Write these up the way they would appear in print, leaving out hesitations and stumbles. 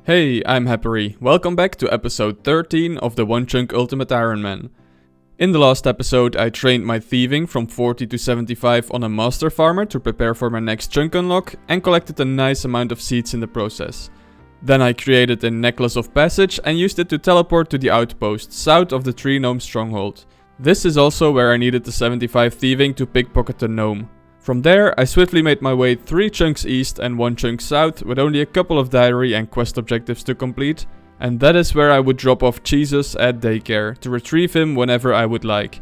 Hey, I'm Happery. Welcome back to episode 13 of the onechunk Ultimate Iron Man. In the last episode I trained my thieving from 40 to 75 on a master farmer to prepare for my next chunk unlock and collected a nice amount of seeds in the process. Then I created a necklace of passage and used it to teleport to the outpost south of the tree gnome stronghold. This is also where I needed the 75 thieving to pickpocket the gnome. From there, I swiftly made my way 3 chunks east and 1 chunk south with only a couple of diary and quest objectives to complete. And that is where I would drop off Jesus at daycare to retrieve him whenever I would like.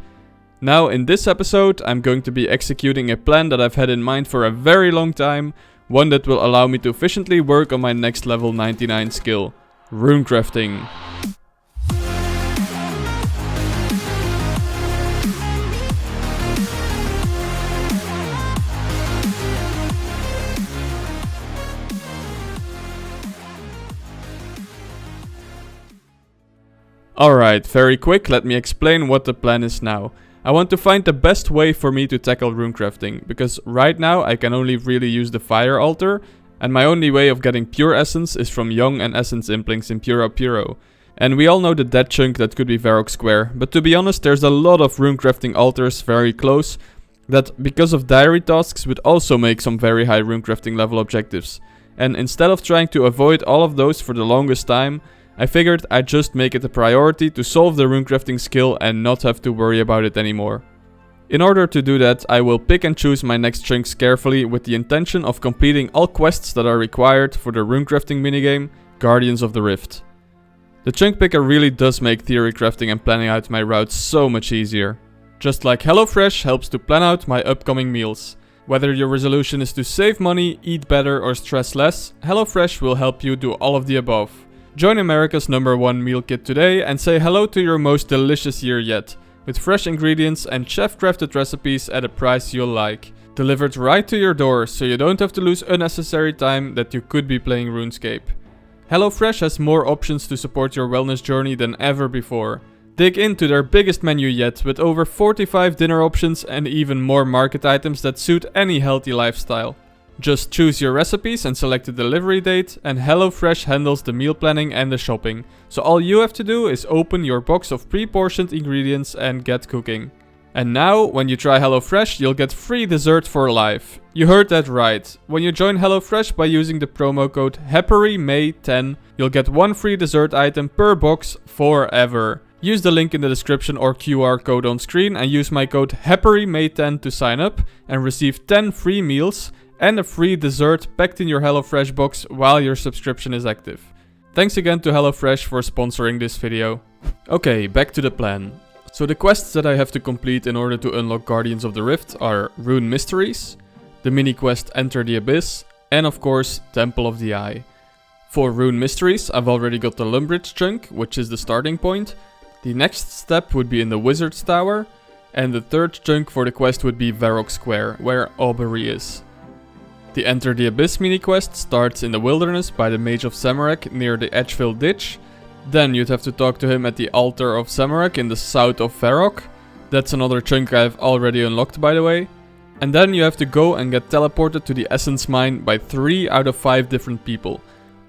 Now in this episode, I'm going to be executing a plan that I've had in mind for a very long time. One that will allow me to efficiently work on my next level 99 skill, Runecrafting. Alright, very quick, let me explain what the plan is now. I want to find the best way for me to tackle runecrafting, because right now I can only really use the fire altar, and my only way of getting pure essence is from young and essence implings in Pura Puro. And we all know the dead chunk that could be Square, but to be honest there's a lot of runecrafting altars very close, that because of diary tasks would also make some very high runecrafting level objectives. And instead of trying to avoid all of those for the longest time, I figured I'd just make it a priority to solve the runecrafting skill and not have to worry about it anymore. In order to do that, I will pick and choose my next chunks carefully with the intention of completing all quests that are required for the runecrafting minigame, Guardians of the Rift. The chunk picker really does make theory crafting and planning out my routes so much easier. Just like HelloFresh helps to plan out my upcoming meals. Whether your resolution is to save money, eat better or stress less, HelloFresh will help you do all of the above. Join America's #1 meal kit today and say hello to your most delicious year yet, with fresh ingredients and chef-crafted recipes at a price you'll like. Delivered right to your door, so you don't have to lose unnecessary time that you could be playing RuneScape. HelloFresh has more options to support your wellness journey than ever before. Dig into their biggest menu yet, with over 45 dinner options and even more market items that suit any healthy lifestyle. Just choose your recipes and select the delivery date, and HelloFresh handles the meal planning and the shopping. So all you have to do is open your box of pre-portioned ingredients and get cooking. And now, when you try HelloFresh, you'll get free dessert for life. You heard that right. When you join HelloFresh by using the promo code HapperyMay10, you'll get 1 free dessert item per box forever. Use the link in the description or QR code on screen and use my code HapperyMay10 to sign up and receive 10 free meals and a free dessert packed in your HelloFresh box while your subscription is active. Thanks again to HelloFresh for sponsoring this video. Okay, back to the plan. So the quests that I have to complete in order to unlock Guardians of the Rift are Rune Mysteries, the mini quest Enter the Abyss, and of course Temple of the Eye. For Rune Mysteries, I've already got the Lumbridge chunk, which is the starting point. The next step would be in the Wizard's Tower, and the third chunk for the quest would be Square, where Aubrey is. The Enter the Abyss mini-quest starts in the wilderness by the Mage of Zamorak near the Edgeville Ditch. Then you'd have to talk to him at the Altar of Zamorak in the south of Varrock. That's another chunk I've already unlocked, by the way. And then you have to go and get teleported to the Essence Mine by 3 out of 5 different people.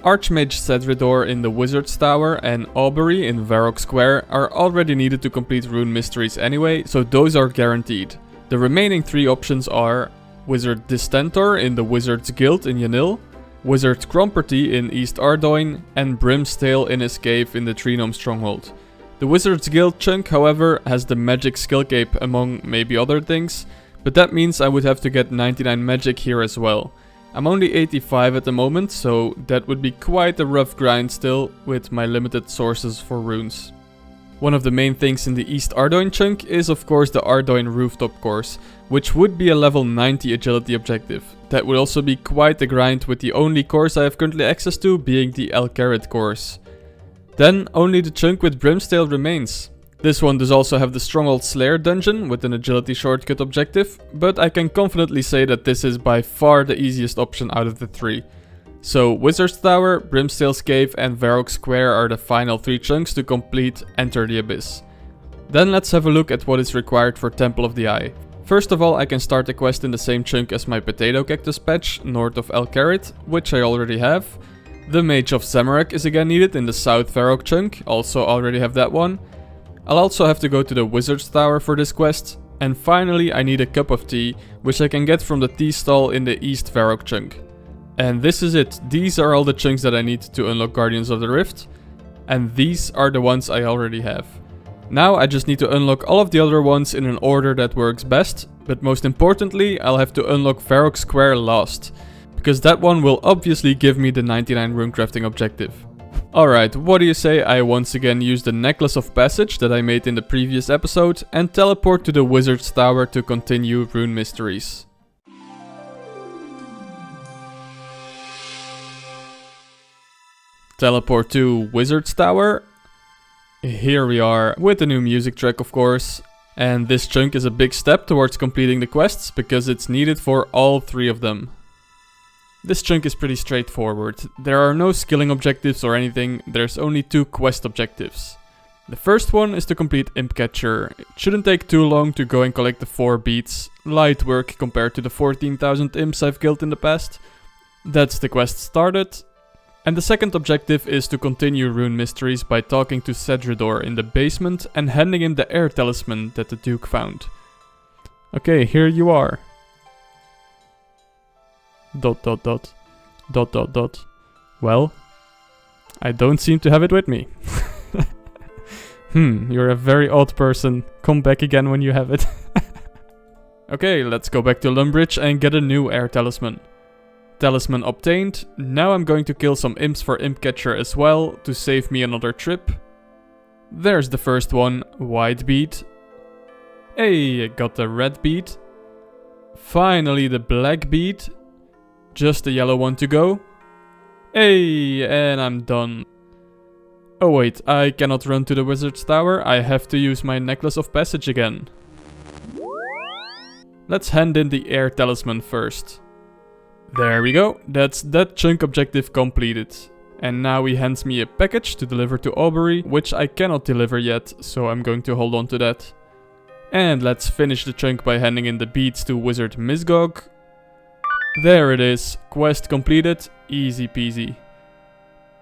Archmage Cedridor in the Wizard's Tower and Aubrey in Square are already needed to complete Rune Mysteries anyway, so those are guaranteed. The remaining 3 options are Wizard Distentor in the Wizard's Guild in Yanil, Wizard Cromperty in East Ardoin, and Brimstale in his cave in the Tree Gnome Stronghold. The Wizard's Guild chunk, however, has the magic skill cape among maybe other things, but that means I would have to get 99 magic here as well. I'm only 85 at the moment, so that would be quite a rough grind still with my limited sources for runes. One of the main things in the East Ardoin chunk is of course the Ardoin rooftop course, which would be a level 90 agility objective. That would also be quite a grind, with the only course I have currently access to being the Alcarid course. Then only the chunk with Brimstale remains. This one does also have the Stronghold Slayer dungeon with an agility shortcut objective, but I can confidently say that this is by far the easiest option out of the 3. So Wizard's Tower, Brimstale's Cave and Square are the final 3 chunks to complete Enter the Abyss. Then let's have a look at what is required for Temple of the Eye. First of all, I can start the quest in the same chunk as my Potato Cactus patch north of Alcarid, which I already have. The Mage of Zamorak is again needed in the South Varrock chunk, also already have that one. I'll also have to go to the Wizard's Tower for this quest. And finally I need a cup of tea, which I can get from the tea stall in the East Varrock chunk. And this is it, these are all the chunks that I need to unlock Guardians of the Rift. And these are the ones I already have. Now I just need to unlock all of the other ones in an order that works best, but most importantly I'll have to unlock Varrock Square last, because that one will obviously give me the 99 runecrafting objective. Alright, what do you say I once again use the Necklace of Passage that I made in the previous episode and teleport to the Wizard's Tower to continue Rune Mysteries. Teleport to Wizard's Tower. Here we are, with the new music track of course. And this chunk is a big step towards completing the quests, because it's needed for all 3 of them. This chunk is pretty straightforward. There are no skilling objectives or anything, there's only 2 quest objectives. The first one is to complete Imp Catcher. It shouldn't take too long to go and collect the 4 beats. Light work compared to the 14,000 imps I've killed in the past. That's the quest started. And the second objective is to continue Rune Mysteries by talking to Cedridor in the basement and handing him the air talisman that the Duke found. Okay, here you are. ... Well, I don't seem to have it with me. You're a very odd person. Come back again when you have it. Okay, let's go back to Lumbridge and get a new air talisman. Talisman obtained. Now I'm going to kill some imps for Imp Catcher as well, to save me another trip. There's the first one, white bead. Hey, I got the red bead. Finally the black bead. Just the yellow one to go. Hey, and I'm done. Oh wait, I cannot run to the Wizard's Tower, I have to use my Necklace of Passage again. Let's hand in the air talisman first. There we go, that's that chunk objective completed. And now he hands me a package to deliver to Aubrey, which I cannot deliver yet, so I'm going to hold on to that. And let's finish the chunk by handing in the beads to Wizard Misgog. There it is, quest completed, easy peasy.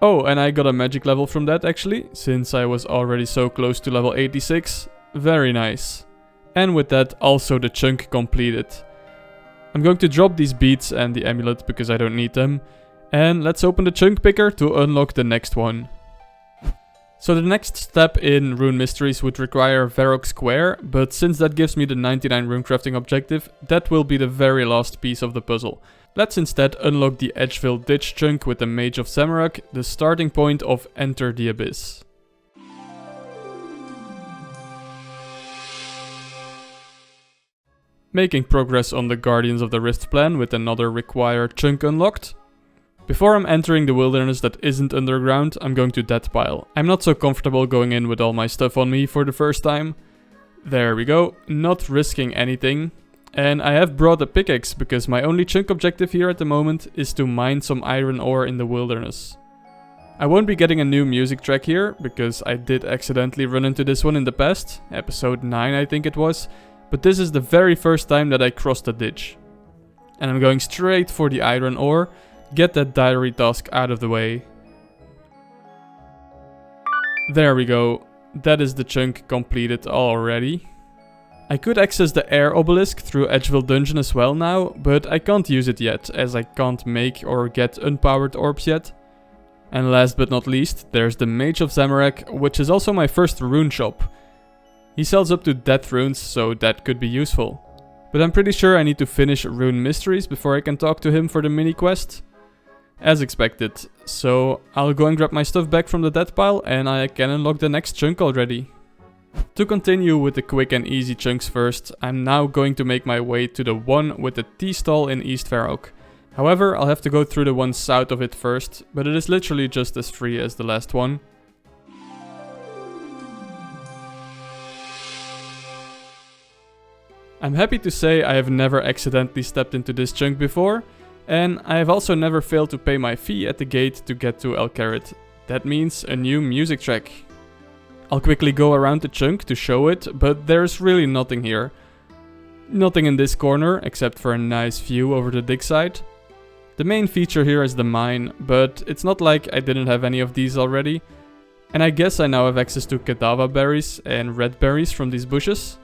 Oh, and I got a magic level from that actually, since I was already so close to level 86. Very nice. And with that, also the chunk completed. I'm going to drop these beads and the amulet because I don't need them. And let's open the chunk picker to unlock the next one. So the next step in Rune Mysteries would require Varrock Square, but since that gives me the 99 runecrafting objective, that will be the very last piece of the puzzle. Let's instead unlock the Edgeville Ditch chunk with the Mage of Zamorak, the starting point of Enter the Abyss. Making progress on the Guardians of the Rift plan with another required chunk unlocked. Before I'm entering the wilderness that isn't underground, I'm going to Deathpile. I'm not so comfortable going in with all my stuff on me for the first time. There we go, not risking anything. And I have brought a pickaxe because my only chunk objective here at the moment is to mine some iron ore in the wilderness. I won't be getting a new music track here, because I did accidentally run into this one in the past, episode 9 I think it was. But this is the very first time that I crossed the ditch. And I'm going straight for the iron ore, get that diary task out of the way. There we go, that is the chunk completed already. I could access the air obelisk through Edgeville Dungeon as well now, but I can't use it yet, as I can't make or get unpowered orbs yet. And last but not least, there's the Mage of Zamorak, which is also my first rune shop. He sells up to death runes, so that could be useful. But I'm pretty sure I need to finish Rune Mysteries before I can talk to him for the mini quest. As expected, so I'll go and grab my stuff back from the death pile and I can unlock the next chunk already. To continue with the quick and easy chunks first, I'm now going to make my way to the one with the tea stall in East Varrock. However, I'll have to go through the one south of it first, but it is literally just as free as the last one. I'm happy to say I have never accidentally stepped into this chunk before, and I have also never failed to pay my fee at the gate to get to El Carrot. That means a new music track. I'll quickly go around the chunk to show it, but there's really nothing here. Nothing in this corner, except for a nice view over the dig site. The main feature here is the mine, but it's not like I didn't have any of these already. And I guess I now have access to Kadava berries and red berries from these bushes.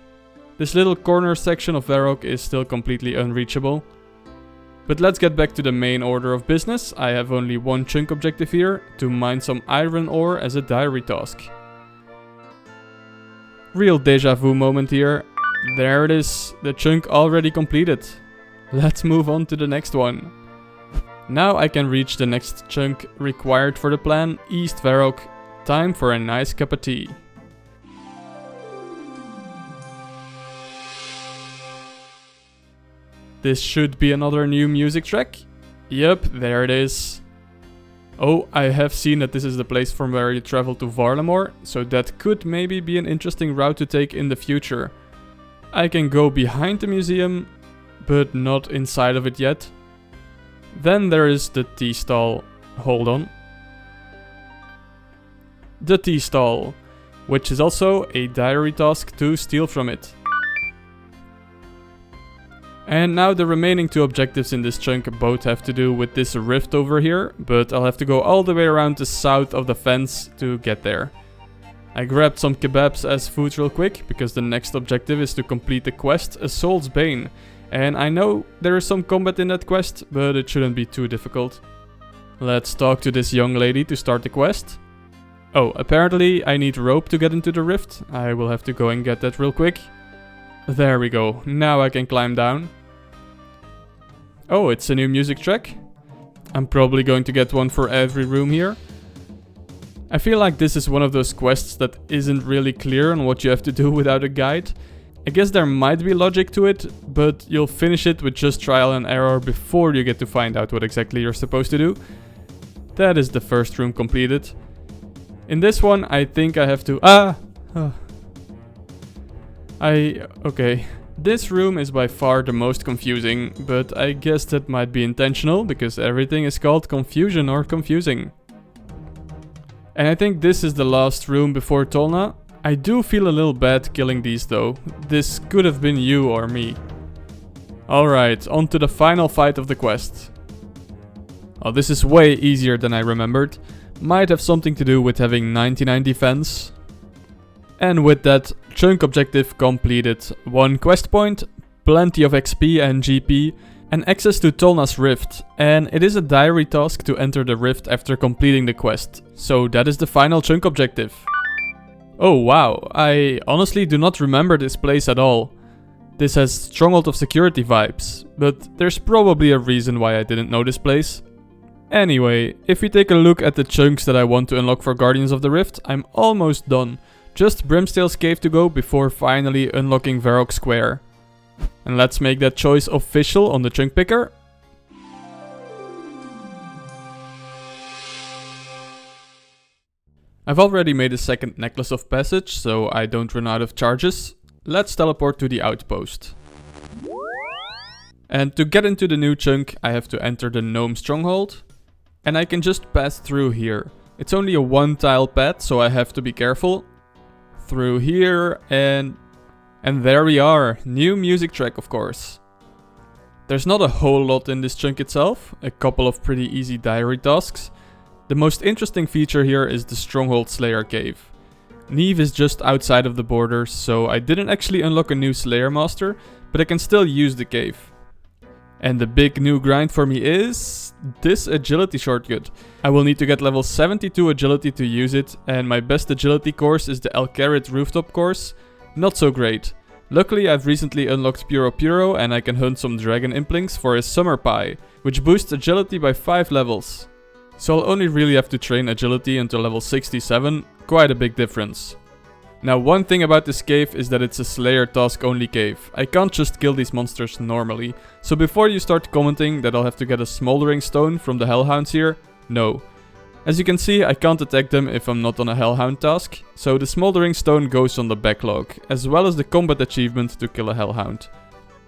This little corner section of Varrock is still completely unreachable. But let's get back to the main order of business. I have only one chunk objective here, to mine some iron ore as a diary task. Real deja vu moment here. There it is, the chunk already completed. Let's move on to the next one. Now I can reach the next chunk required for the plan, East Varrock. Time for a nice cup of tea. This should be another new music track. Yep, there it is. Oh, I have seen that this is the place from where you travel to Varlamore, so that could maybe be an interesting route to take in the future. I can go behind the museum, but not inside of it yet. Then there is the tea stall. Hold on. The tea stall, which is also a diary task to steal from it. And now the remaining two objectives in this chunk both have to do with this rift over here, but I'll have to go all the way around the south of the fence to get there. I grabbed some kebabs as food real quick, because the next objective is to complete the quest Assault's Bane. And I know there is some combat in that quest, but it shouldn't be too difficult. Let's talk to this young lady to start the quest. Oh, apparently I need rope to get into the rift. I will have to go and get that real quick. There we go, now I can climb down. Oh, it's a new music track. I'm probably going to get one for every room here. I feel like this is one of those quests that isn't really clear on what you have to do without a guide. I guess there might be logic to it, but you'll finish it with just trial and error before you get to find out what exactly you're supposed to do. That is the first room completed. In this one, I think I have to... Okay. This room is by far the most confusing, but I guess that might be intentional, because everything is called confusion or confusing. And I think this is the last room before Tolna. I do feel a little bad killing these though. This could have been you or me. Alright, on to the final fight of the quest. Oh, this is way easier than I remembered. Might have something to do with having 99 defense. And with that, chunk objective completed. 1 quest point, plenty of XP and GP, and access to Tolna's Rift. And it is a diary task to enter the Rift after completing the quest. So that is the final chunk objective. Oh wow, I honestly do not remember this place at all. This has Stronghold of Security vibes, but there's probably a reason why I didn't know this place. Anyway, if we take a look at the chunks that I want to unlock for Guardians of the Rift, I'm almost done. Just Brimstale's Cave to go before finally unlocking Varrock Square. And let's make that choice official on the chunk picker. I've already made a second Necklace of Passage, so I don't run out of charges. Let's teleport to the outpost. And to get into the new chunk, I have to enter the Gnome Stronghold. And I can just pass through here. It's only a 1-tile path, so I have to be careful. Through here, and there we are. New music track, of course. There's not a whole lot in this chunk itself. A couple of pretty easy diary tasks. The most interesting feature here is the Stronghold Slayer Cave. Neve is just outside of the borders, so I didn't actually unlock a new Slayer Master, but I can still use the cave. And the big new grind for me is this agility shortcut. I will need to get level 72 agility to use it, and my best agility course is the Alcarid rooftop course. Not so great. Luckily I've recently unlocked Puro and I can hunt some dragon implings for his summer pie, which boosts agility by 5 levels. So I'll only really have to train agility until level 67, quite a big difference. Now one thing about this cave is that it's a Slayer task only cave. I can't just kill these monsters normally. So before you start commenting that I'll have to get a smoldering stone from the hellhounds here, no. As you can see, I can't attack them if I'm not on a hellhound task, so the smoldering stone goes on the backlog, as well as the combat achievement to kill a hellhound.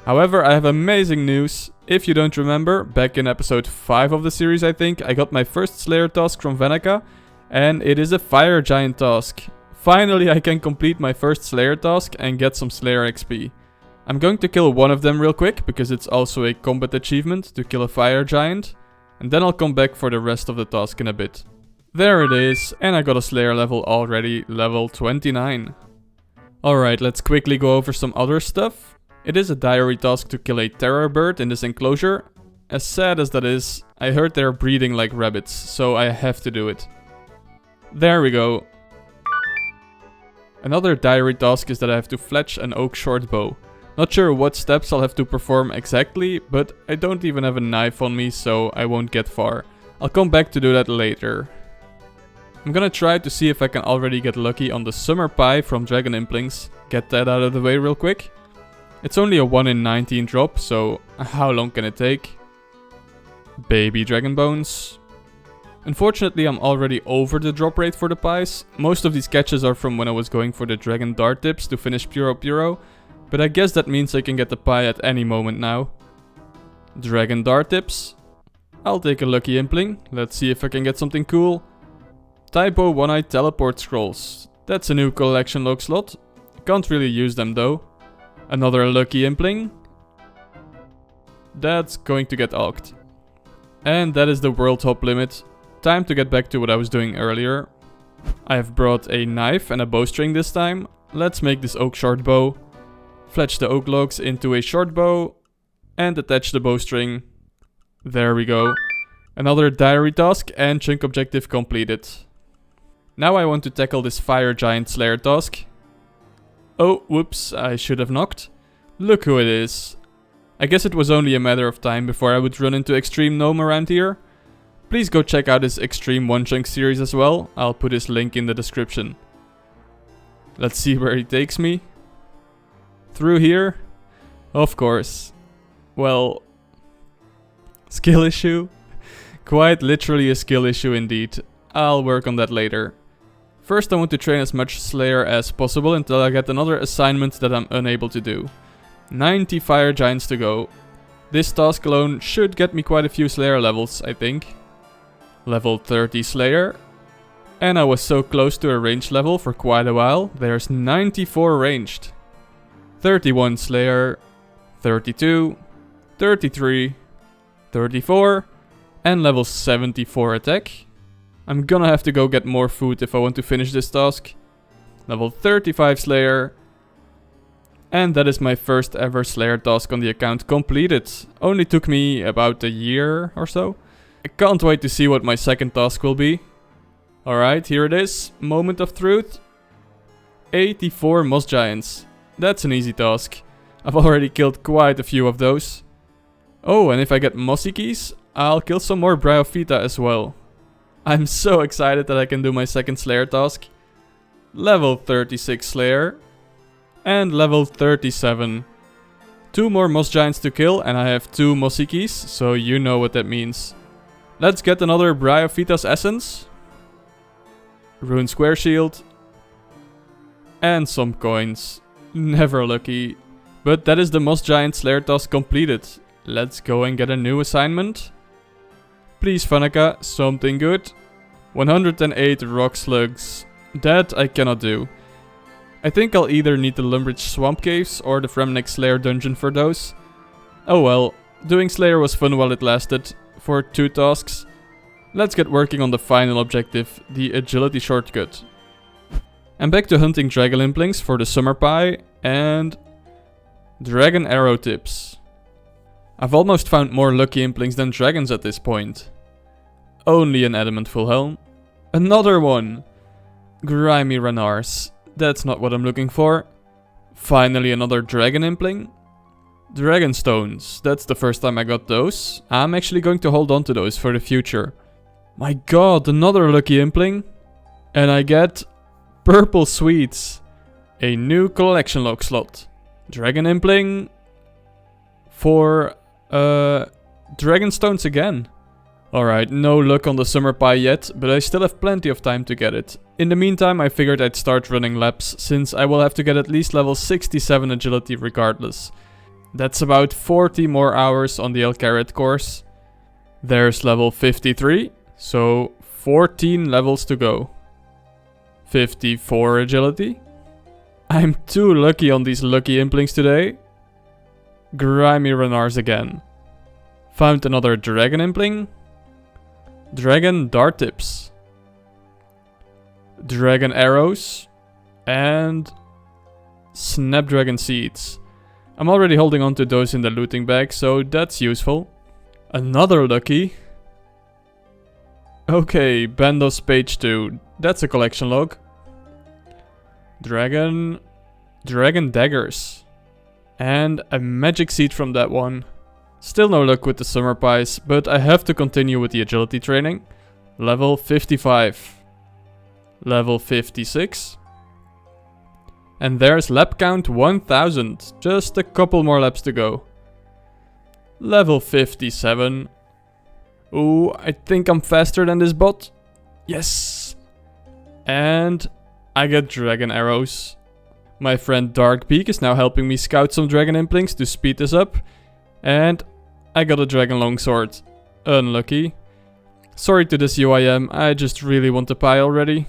However, I have amazing news. If you don't remember, back in episode 5 of the series I think, I got my first Slayer task from Veneka, and it is a Fire Giant task. Finally I can complete my first Slayer task and get some Slayer XP. I'm going to kill one of them real quick, because it's also a combat achievement to kill a Fire Giant. And then I'll come back for the rest of the task in a bit. There it is, and I got a Slayer level already, level 29. Alright, let's quickly go over some other stuff. It is a diary task to kill a terror bird in this enclosure. As sad as that is, I heard they're breeding like rabbits, so I have to do it. There we go. Another diary task is that I have to fletch an oak short bow. Not sure what steps I'll have to perform exactly, but I don't even have a knife on me, so I won't get far. I'll come back to do that later. I'm gonna try to see if I can already get lucky on the summer pie from Dragon Implings. Get that out of the way real quick. It's only a 1 in 19 drop, so how long can it take? Baby dragon bones. Unfortunately, I'm already over the drop rate for the pies. Most of these catches are from when I was going for the dragon dart tips to finish Puro Puro. But I guess that means I can get the pie at any moment now. Dragon dart tips. I'll take a lucky impling. Let's see if I can get something cool. Typo one-eye teleport scrolls. That's a new collection log slot. Can't really use them though. Another lucky impling. That's going to get alked. And that is the world hop limit. Time to get back to what I was doing earlier. I have brought a knife and a bowstring this time. Let's make this oak short bow. Fletch the oak logs into a short bow. And attach the bowstring. There we go. Another diary task and chunk objective completed. Now I want to tackle this fire giant slayer task. Oh, whoops, I should have knocked. Look who it is. I guess it was only a matter of time before I would run into Xtreme Gnome around here. Please go check out his Xtreme onechunk series as well. I'll put his link in the description. Let's see where he takes me. Through here? Of course. Well, skill issue? Quite literally a skill issue indeed. I'll work on that later. First I want to train as much Slayer as possible until I get another assignment that I'm unable to do. 90 fire giants to go. This task alone should get me quite a few Slayer levels, I think. Level 30 Slayer. And I was so close to a range level for quite a while. There's 94 ranged. 31 Slayer. 32. 33. 34. And level 74 attack. I'm gonna have to go get more food if I want to finish this task. Level 35 Slayer. And that is my first ever Slayer task on the account completed. Only took me about a year or so. I can't wait to see what my second task will be. Alright, here it is. Moment of truth. 84 moss giants. That's an easy task. I've already killed quite a few of those. Oh, and if I get mossy keys, I'll kill some more Bryophyta as well. I'm so excited that I can do my second Slayer task. Level 36 Slayer. And level 37. 2 more moss giants to kill and I have 2 mossy keys, so you know what that means. Let's get another Bryophyta's essence. Rune square shield. And some coins. Never lucky. But that is the moss giant Slayer task completed. Let's go and get a new assignment. Please Vanaka, something good. 108 rock slugs. That I cannot do. I think I'll either need the Lumbridge Swamp Caves or the Fremnik Slayer dungeon for those. Oh well, doing Slayer was fun while it lasted. For 2 tasks. Let's get working on the final objective, the agility shortcut. I'm back to hunting dragon implings for the summer pie and dragon arrow tips. I've almost found more lucky implings than dragons at this point. Only an adamant full helm. Another one! Grimy Renars. That's not what I'm looking for. Finally another dragon impling. Dragon stones. That's the first time I got those. I'm actually going to hold on to those for the future. My god, another lucky impling. And I get purple sweets. A new collection log slot. Dragon impling. For dragon stones again. Alright, no luck on the summer pie yet, but I still have plenty of time to get it. In the meantime, I figured I'd start running laps, since I will have to get at least level 67 agility regardless. That's about 40 more hours on the El Carrot course. There's level 53, so 14 levels to go. 54 agility. I'm too lucky on these lucky implings today. Grimy Renars again. Found another dragon impling. Dragon dart tips. Dragon arrows. And snapdragon seeds. I'm already holding on to those in the looting bag, so that's useful. Another lucky. Okay, Bandos page 2. That's a collection log. Dragon daggers. And a magic seed from that one. Still no luck with the summer pies, but I have to continue with the agility training. Level 55. Level 56. And there's lap count 1000. Just a couple more laps to go. Level 57. Ooh, I think I'm faster than this bot. Yes! And I get dragon arrows. My friend Darkbeak is now helping me scout some dragon implings to speed this up. And I got a dragon longsword. Unlucky. Sorry to this UIM, I just really want the pie already.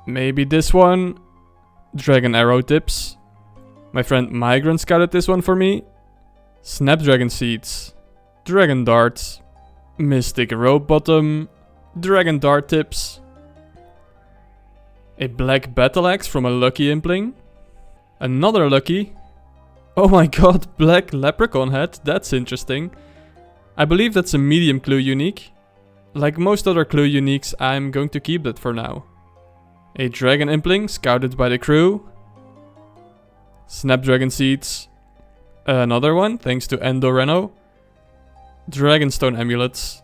Maybe this one. Dragon arrow tips. My friend Migrant scouted this one for me. Snapdragon seeds. Dragon darts. Mystic rope bottom. Dragon dart tips. A black battle axe from a lucky impling. Another lucky. Oh my god, black leprechaun head. That's interesting. I believe that's a medium clue unique. Like most other clue uniques, I'm going to keep that for now. A dragon impling scouted by the crew. Snapdragon seeds. Another one, thanks to Endoreno. Dragonstone amulets.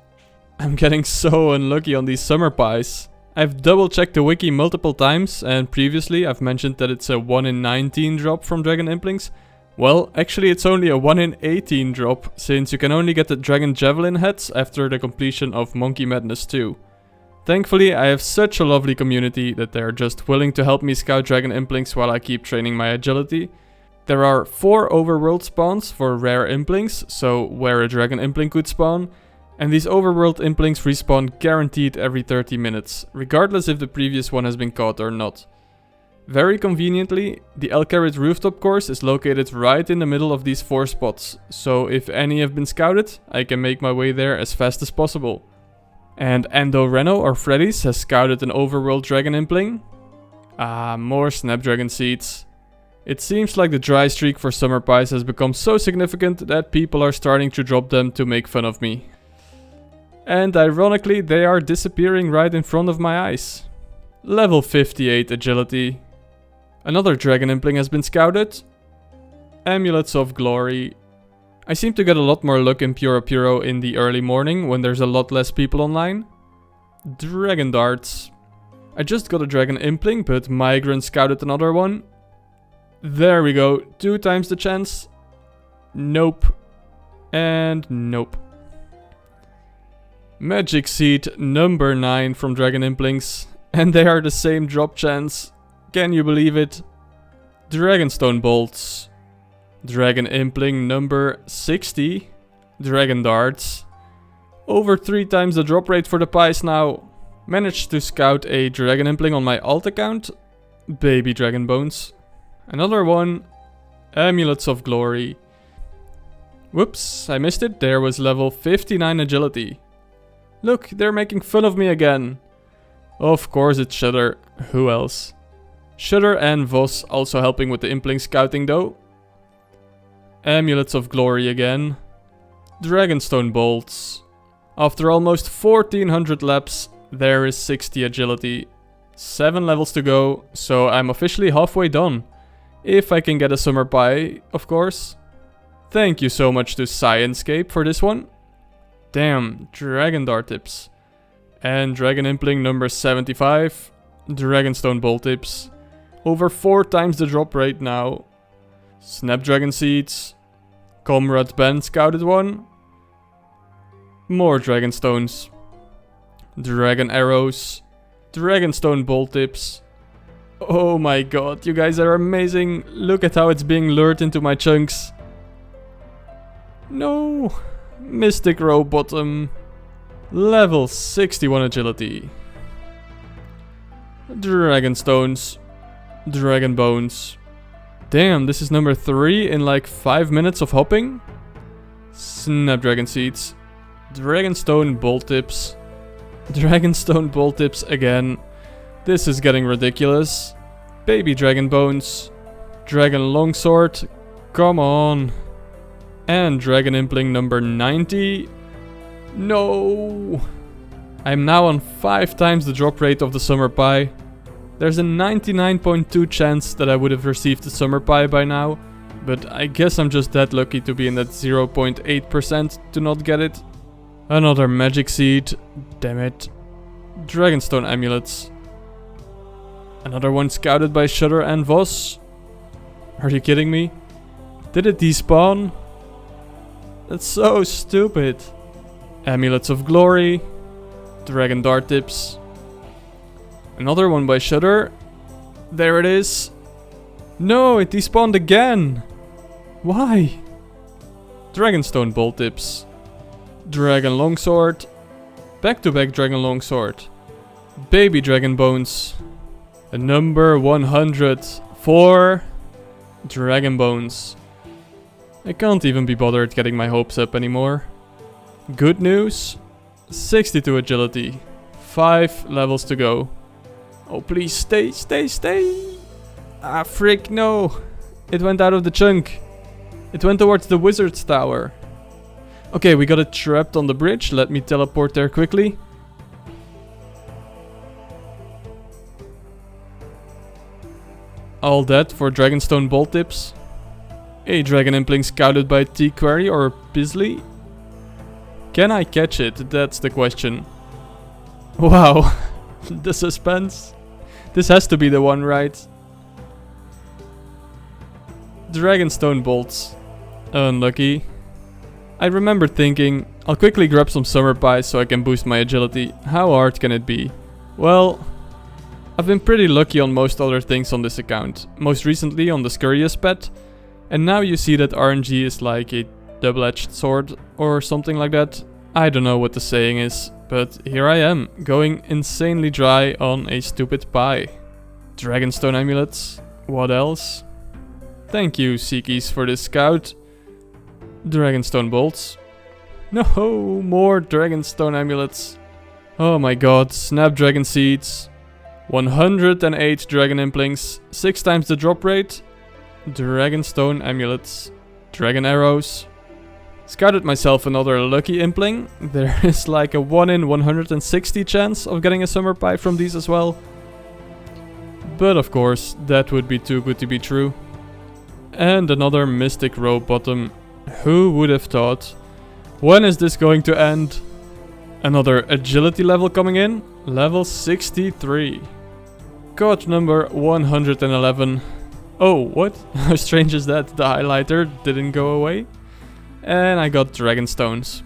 I'm getting so unlucky on these summer pies. I've double checked the wiki multiple times, and previously I've mentioned that it's a 1 in 19 drop from dragon implings. Well, actually it's only a 1 in 18 drop, since you can only get the dragon javelin heads after the completion of Monkey Madness 2. Thankfully, I have such a lovely community that they're just willing to help me scout dragon implings while I keep training my agility. There are 4 overworld spawns for rare implings, so where a dragon impling could spawn. And these overworld implings respawn guaranteed every 30 minutes, regardless if the previous one has been caught or not. Very conveniently, the El Carrot rooftop course is located right in the middle of these 4 spots, so if any have been scouted, I can make my way there as fast as possible. And Endoreno or Freddy's has scouted an overworld dragon impling. Ah, more snapdragon seeds. It seems like the dry streak for summer pies has become so significant that people are starting to drop them to make fun of me. And ironically, they are disappearing right in front of my eyes. Level 58 agility. Another dragon impling has been scouted. Amulets of glory. I seem to get a lot more luck in Puro Puro in the early morning when there's a lot less people online. Dragon darts. I just got a dragon impling, but Migrant scouted another one. There we go, 2 times the chance. Nope. And nope. Magic seed number 9 from dragon implings. And they are the same drop chance. Can you believe it? Dragonstone bolts. Dragon impling number 60. Dragon darts. Over 3 times the drop rate for the pies now. Managed to scout a dragon impling on my alt account. Baby dragon bones. Another one. Amulets of glory. Whoops, I missed it. There was level 59 agility. Look, they're making fun of me again. Of course it's Shudder. Who else? Shudder and Voss also helping with the impling scouting though. Amulets of glory again. Dragonstone bolts. After almost 1400 laps, there is 60 agility. 7 levels to go, so I'm officially halfway done. If I can get a summer pie, of course. Thank you so much to Sciencescape for this one. Damn, dragon dart tips. And dragon impling number 75. Dragonstone bolt tips. Over 4 times the drop rate now. Snapdragon seeds. Comrade Ben scouted one. More dragonstones. Dragon arrows. Dragonstone bolt tips. Oh my god, you guys are amazing. Look at how it's being lured into my chunks. No. Mystic row bottom. Level 61 agility. Dragonstones. Dragon bones. Damn, this is number 3 in like 5 minutes of hopping. Snapdragon seeds. Dragonstone bolt tips. Dragonstone bolt tips again. This is getting ridiculous. Baby dragon bones. Dragon longsword. Come on. And dragon impling number 90. No. I'm now on 5 times the drop rate of the summer pie. There's a 99.2 chance that I would have received the summer pie by now. But I guess I'm just that lucky to be in that 0.8% to not get it. Another magic seed. Damn it. Dragonstone amulets. Another one scouted by Shudder and Voss. Are you kidding me? Did it despawn? That's so stupid. Amulets of Glory. Dragon dart tips. Another one by Shudder. There it is. No, it despawned again. Why? Dragonstone bolt tips. Dragon longsword. Back-to-back dragon longsword. Baby dragon bones. A number 104. Dragon bones. I can't even be bothered getting my hopes up anymore. Good news. 62 agility. 5 levels to go. Oh, please stay, stay, stay. Ah, frick, no. It went out of the chunk. It went towards the wizard's tower. Okay, we got it trapped on the bridge. Let me teleport there quickly. All that for Dragonstone bolt tips. A dragon impling scouted by T-Quarry or Bisley. Can I catch it? That's the question. Wow. The suspense. This has to be the one, right? Dragonstone bolts. Unlucky. I remember thinking, I'll quickly grab some summer pies so I can boost my agility. How hard can it be? Well, I've been pretty lucky on most other things on this account. Most recently on the Scurrius pet. And now you see that RNG is like a double-edged sword or something like that. I don't know what the saying is, but here I am, going insanely dry on a stupid pie. Dragonstone amulets. What else? Thank you, Seekies, for this scout. Dragonstone bolts. No, more Dragonstone amulets. Oh my god, Snapdragon seeds. 108 dragon implings, 6 times the drop rate. Dragonstone amulets. Dragon arrows. Scouted myself another lucky impling. There is like a 1 in 160 chance of getting a summer pie from these as well. But of course, that would be too good to be true. And another Mystic Robe bottom. Who would have thought? When is this going to end? Another agility level coming in. Level 63. Card number 111. Oh, what? How strange is that? The highlighter didn't go away. And I got Dragonstones.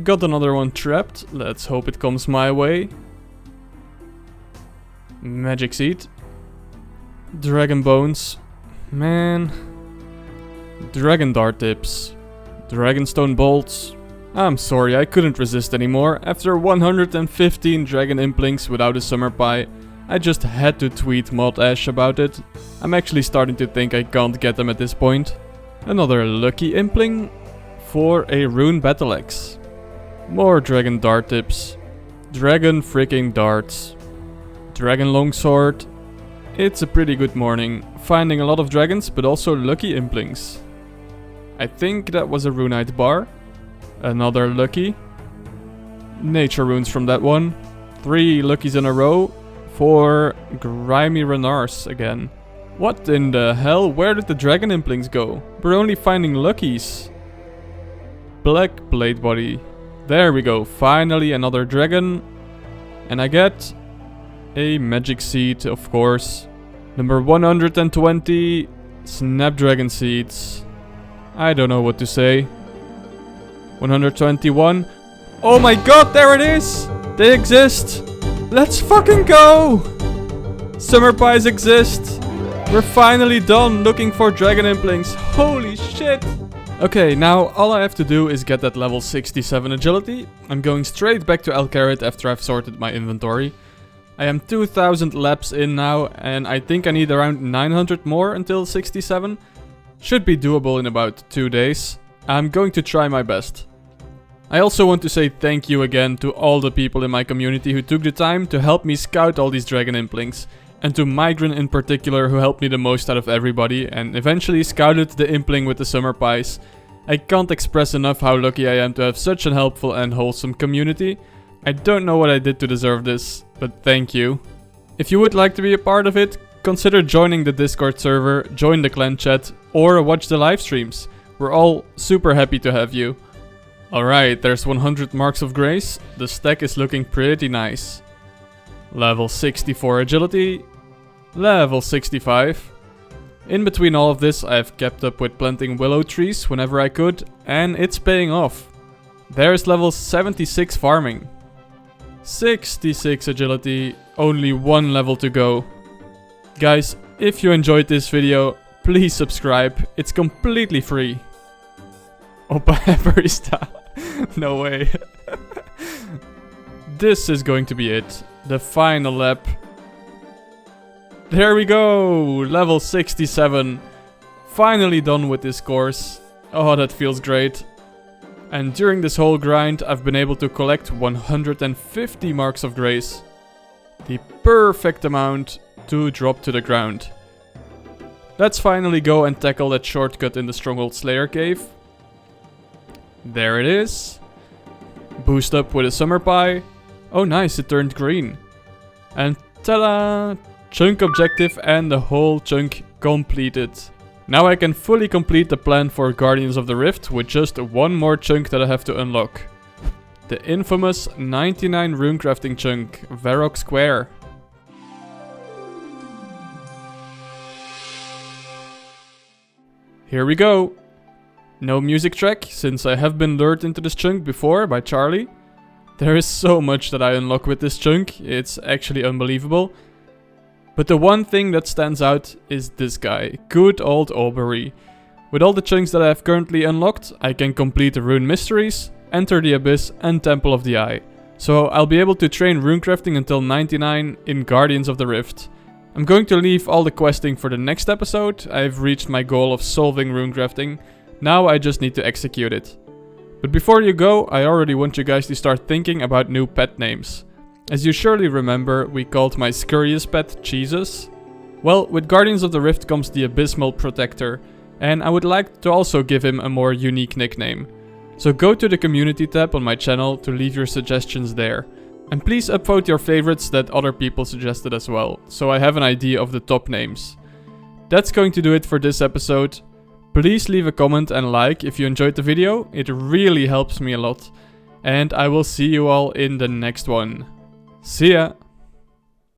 Got another one trapped. Let's hope it comes my way. Magic Seed. Dragon Bones. Man. Dragon Dart Tips. Dragonstone Bolts. I'm sorry, I couldn't resist anymore. After 115 Dragon Implings without a summer pie, I just had to tweet Mod Ash about it. I'm actually starting to think I can't get them at this point. Another lucky Impling for a Rune Battle Axe. More Dragon Dart Tips. Dragon freaking Darts. Dragon Longsword. It's a pretty good morning. Finding a lot of dragons, but also lucky Implings. I think that was a Runite bar. Another lucky. Nature runes from that one. 3 luckies in a row. For Grimy Renars again. What in the hell? Where did the dragon implings go? We're only finding luckies. Black blade body. There we go. Finally another dragon. And I get a magic seed, of course. Number 120. Snapdragon seeds. I don't know what to say. 121. Oh my god, there it is! They exist! Let's fucking go! Summer pies exist! We're finally done looking for dragon implings. Holy shit! Okay, now all I have to do is get that level 67 agility. I'm going straight back to Alcarid after I've sorted my inventory. I am 2000 laps in now, and I think I need around 900 more until 67. Should be doable in about 2 days. I'm going to try my best. I also want to say thank you again to all the people in my community who took the time to help me scout all these dragon implings. And to Migran in particular, who helped me the most out of everybody and eventually scouted the impling with the summer pies. I can't express enough how lucky I am to have such a helpful and wholesome community. I don't know what I did to deserve this, but thank you. If you would like to be a part of it, consider joining the Discord server, join the clan chat, or watch the live streams. We're all super happy to have you. Alright, there's 100 marks of grace. The stack is looking pretty nice. Level 64 agility. Level 65. In between all of this, I've kept up with planting willow trees whenever I could, and it's paying off. There's level 76 farming. 66 agility, only one level to go. Guys, if you enjoyed this video, please subscribe, it's completely free. Opa Happery style. No way. This is going to be it. The final lap. There we go! Level 67. Finally done with this course. Oh, that feels great. And during this whole grind, I've been able to collect 150 marks of grace. The perfect amount to drop to the ground. Let's finally go and tackle that shortcut in the Stronghold Slayer cave. There it is. Boost up with a summer pie. Oh nice, it turned green. And ta-da! Chunk objective and the whole chunk completed. Now I can fully complete the plan for Guardians of the Rift with just one more chunk that I have to unlock. The infamous 99 runecrafting chunk, Varrock Square. Here we go. No music track, since I have been lured into this chunk before by Charlie. There is so much that I unlock with this chunk, it's actually unbelievable. But the one thing that stands out is this guy, good old Aubrey. With all the chunks that I have currently unlocked, I can complete the Rune Mysteries, Enter the Abyss and Temple of the Eye. So I'll be able to train runecrafting until 99 in Guardians of the Rift. I'm going to leave all the questing for the next episode. I've reached my goal of solving runecrafting. Now I just need to execute it. But before you go, I already want you guys to start thinking about new pet names. As you surely remember, we called my scurriest pet Jesus. Well, with Guardians of the Rift comes the Abysmal Protector, and I would like to also give him a more unique nickname. So go to the community tab on my channel to leave your suggestions there. And please upvote your favorites that other people suggested as well, so I have an idea of the top names. That's going to do it for this episode. Please leave a comment and like if you enjoyed the video, it really helps me a lot. And I will see you all in the next one. See ya!